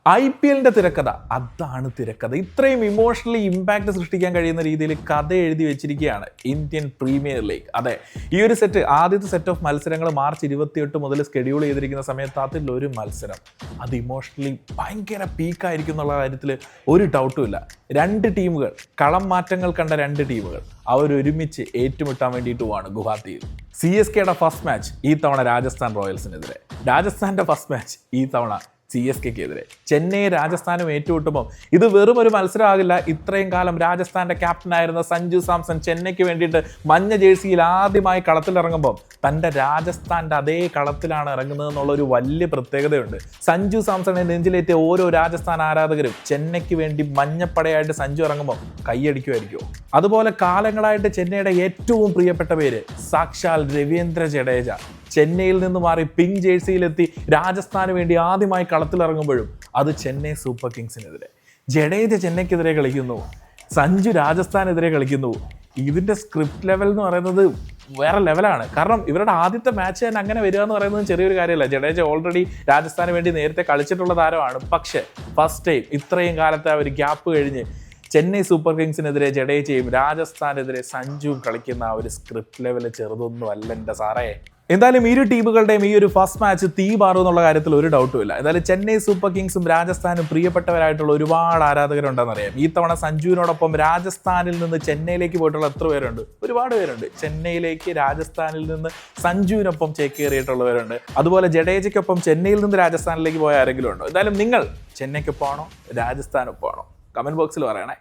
IPL തിരക്കഥ അതാണ് തിരക്കഥ. ഇത്രയും ഇമോഷണലി ഇമ്പാക്റ്റ് സൃഷ്ടിക്കാൻ കഴിയുന്ന രീതിയിൽ കഥ എഴുതി വെച്ചിരിക്കുകയാണ് ഇന്ത്യൻ പ്രീമിയർ ലീഗ്. അതെ, ഈ ഒരു ആദ്യത്തെ സെറ്റ് ഓഫ് മത്സരങ്ങൾ മാർച്ച് 28 മുതൽ ഷെഡ്യൂൾ ചെയ്തിരിക്കുന്ന സമയത്ത് അതിലൊരു മത്സരം അത് ഇമോഷണലി ഭയങ്കര പീക്കായിരിക്കും എന്നുള്ള കാര്യത്തിൽ ഒരു ഡൗട്ടും ഇല്ല. രണ്ട് ടീമുകൾ, കളം മാറ്റങ്ങൾ കണ്ട രണ്ട് ടീമുകൾ അവരൊരുമിച്ച് ഏറ്റുമുട്ടാൻ വേണ്ടിയിട്ട് പോവാണ് ഗുവാഹത്തിയിൽ. CSKയുടെ ഫസ്റ്റ് മാച്ച് ഈ തവണ രാജസ്ഥാൻ റോയൽസിനെതിരെ, രാജസ്ഥാന്റെ ഫസ്റ്റ് മാച്ച് ഈ തവണ CSKക്കെതിരെ. ചെന്നൈ രാജസ്ഥാനും ഏറ്റുമുട്ടുമ്പോൾ ഇത് വെറും ഒരു മത്സരമാകില്ല. ഇത്രയും കാലം രാജസ്ഥാന്റെ ക്യാപ്റ്റനായിരുന്ന സഞ്ജു സാംസൺ ചെന്നൈക്ക് വേണ്ടിയിട്ട് മഞ്ഞ ജേഴ്സിയിൽ ആദ്യമായി കളത്തിലിറങ്ങുമ്പോൾ തൻ്റെ രാജസ്ഥാന്റെ അതേ കളത്തിലാണ് ഇറങ്ങുന്നത് എന്നുള്ളൊരു വലിയ പ്രത്യേകതയുണ്ട്. സഞ്ജു സാംസണെ നെഞ്ചിലേറ്റിയ ഓരോ രാജസ്ഥാൻ ആരാധകരും ചെന്നൈക്ക് വേണ്ടി മഞ്ഞപ്പടയായിട്ട് സഞ്ജു ഇറങ്ങുമ്പോൾ കൈയടിക്കുമായിരിക്കുമോ? അതുപോലെ കാലങ്ങളായിട്ട് ചെന്നൈയുടെ ഏറ്റവും പ്രിയപ്പെട്ട പേര് സാക്ഷാൽ രവീന്ദ്ര ജഡേജ ചെന്നൈയിൽ നിന്ന് മാറി പിങ്ക് ജേഴ്സിയിലെത്തി രാജസ്ഥാന് വേണ്ടി ആദ്യമായി കളത്തിലിറങ്ങുമ്പോഴും അത് ചെന്നൈ സൂപ്പർ കിങ്സിനെതിരെ. ജഡേജ ചെന്നൈക്കെതിരെ കളിക്കുന്നു, സഞ്ജു രാജസ്ഥാനെതിരെ കളിക്കുന്നു. ഇതിൻ്റെ സ്ക്രിപ്റ്റ് ലെവൽ എന്ന് പറയുന്നത് വേറെ ലെവലാണ്. കാരണം ഇവരുടെ ആദ്യത്തെ മാച്ച് തന്നെ അങ്ങനെ വരിക എന്ന് പറയുന്നത് ചെറിയൊരു കാര്യമല്ല. ജഡേജ ഓൾറെഡി രാജസ്ഥാന് വേണ്ടി നേരത്തെ കളിച്ചിട്ടുള്ള താരമാണ്. പക്ഷേ ഫസ്റ്റ് ടൈം ഇത്രയും കാലത്തെ ആ ഒരു ഗ്യാപ്പ് കഴിഞ്ഞ് ചെന്നൈ സൂപ്പർ കിങ്സിനെതിരെ ജഡേജയും രാജസ്ഥാനെതിരെ സഞ്ജുവും കളിക്കുന്ന ആ ഒരു സ്ക്രിപ്റ്റ് ലെവൽ ചെറുതൊന്നും അല്ല എൻ്റെ സാറേ. എന്തായാലും ഇരു ടീമുകളുടെയും ഈ ഒരു ഫസ്റ്റ് മാച്ച് തീ പാറും എന്നുള്ള കാര്യത്തിൽ ഒരു ഡൗട്ടും ഇല്ല. എന്തായാലും ചെന്നൈ സൂപ്പർ കിങ്സും രാജസ്ഥാനും പ്രിയപ്പെട്ടവരായിട്ടുള്ള ഒരുപാട് ആരാധകരുണ്ടെന്നറിയാം. ഈ തവണ സഞ്ജുവിനോടൊപ്പം രാജസ്ഥാനിൽ നിന്ന് ചെന്നൈയിലേക്ക് പോയിട്ടുള്ള എത്ര പേരുണ്ട്? ഒരുപാട് പേരുണ്ട്. ചെന്നൈയിലേക്ക് രാജസ്ഥാനിൽ നിന്ന് സഞ്ജുവിനൊപ്പം ചേക്കേറിയിട്ടുള്ളവരുണ്ട്. അതുപോലെ ജഡേജയ്ക്കൊപ്പം ചെന്നൈയിൽ നിന്ന് രാജസ്ഥാനിലേക്ക് പോയ ആരെങ്കിലും ഉണ്ടോ? എന്തായാലും നിങ്ങൾ ചെന്നൈക്കൊപ്പമാണോ രാജസ്ഥാനൊപ്പമാണോ? കമന്റ് ബോക്സിൽ പറയണേ.